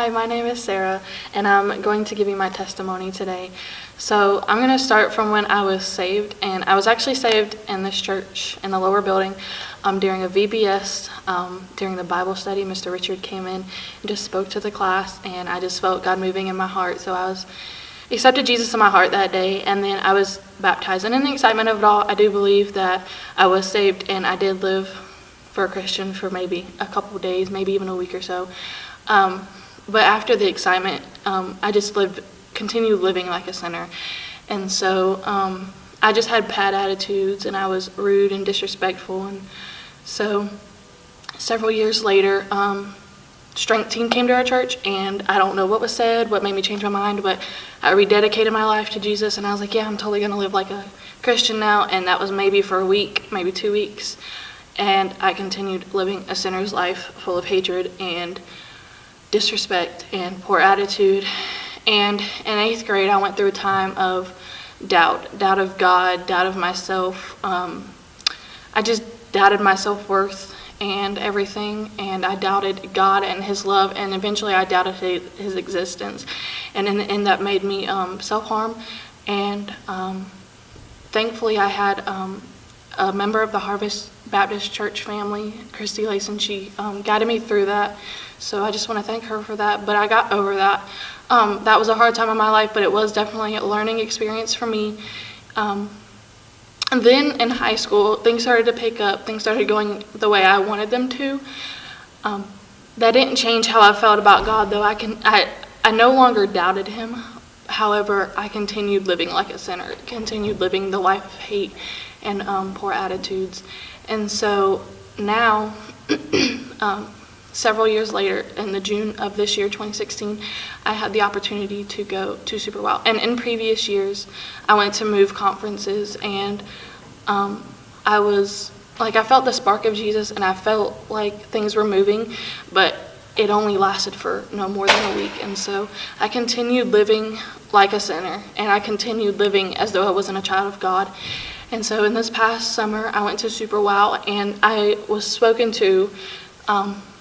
Hi, my name is Sarah, and I'm going to give you my testimony today. So I'm going to start from when I was saved, and I was actually saved in this church in the lower building during a VBS, during the Bible study. Mr. Richard came in and just spoke to the class, and I just felt God moving in my heart. So I accepted Jesus in my heart that day, and then I was baptized. And in the excitement of it all, I do believe that I was saved, and I did live for a Christian for maybe a couple of days, maybe even a week or so. But after the excitement, I just continued living like a sinner. And so I just had bad attitudes, and I was rude and disrespectful. And so several years later, strength team came to our church, and I don't know what was said, what made me change my mind, but I rededicated my life to Jesus, and I was like, yeah, I'm totally going to live like a Christian now. And that was maybe for a week, maybe 2 weeks. And I continued living a sinner's life full of hatred and disrespect and poor attitude. And in 8th grade, I went through a time of doubt of God, doubt of myself. I just doubted my self-worth and everything, and I doubted God and His love, and eventually I doubted His existence. And in the end, that made me self-harm. And thankfully, I had a member of the Harvest Baptist Church family, Christy Layson. She guided me through that. So I just want to thank her for that. But I got over that. That was a hard time in my life, but it was definitely a learning experience for me. And then in high school, things started to pick up. Things started going the way I wanted them to. That didn't change how I felt about God, though. I no longer doubted Him. However, I continued living like a sinner, continued living the life of hate and poor attitudes. And so now, several years later, in the June of this year, 2016, I had the opportunity to go to Super Wow. And in previous years, I went to Move conferences, and I felt the spark of Jesus, and I felt like things were moving, but it only lasted for no more than a week. And so I continued living like a sinner, and I continued living as though I wasn't a child of God. And so in this past summer, I went to Super Wow, and I was spoken to.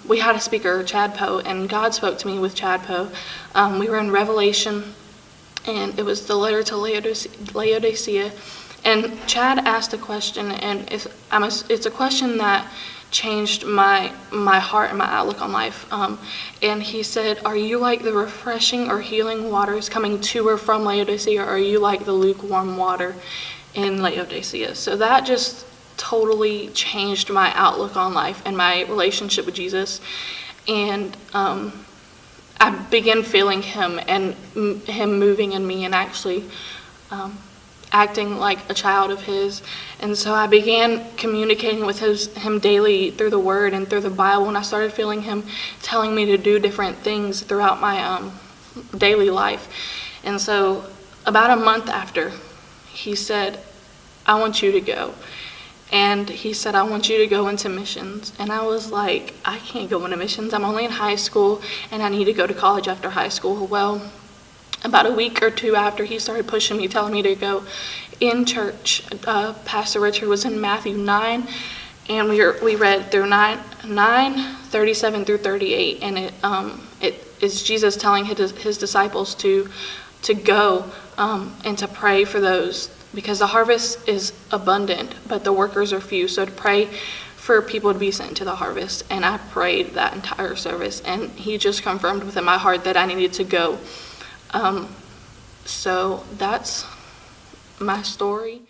We had a speaker, Chad Poe, and God spoke to me with Chad Poe. We were in Revelation, and it was the letter to Laodicea. And Chad asked a question, and it's a question that changed my heart and my outlook on life. And he said, are you like the refreshing or healing waters coming to or from Laodicea, or are you like the lukewarm water in Laodicea? So that just totally changed my outlook on life and my relationship with Jesus. And I began feeling Him and Him moving in me and actually acting like a child of His. And so I began communicating with Him daily through the Word and through the Bible, and I started feeling Him telling me to do different things throughout my daily life. And so about a month after, He said, I want you to go. And He said, I want you to go into missions. And I was like, I can't go into missions. I'm only in high school, and I need to go to college after high school. Well, about a week or two after, He started pushing me, telling me to go in church. Pastor Richard was in Matthew 9, and we read through 9:37 through 38. And it is Jesus telling His disciples to go and to pray for those, because the harvest is abundant, but the workers are few. So to pray for people to be sent to the harvest. And I prayed that entire service, and He just confirmed within my heart that I needed to go. So that's my story.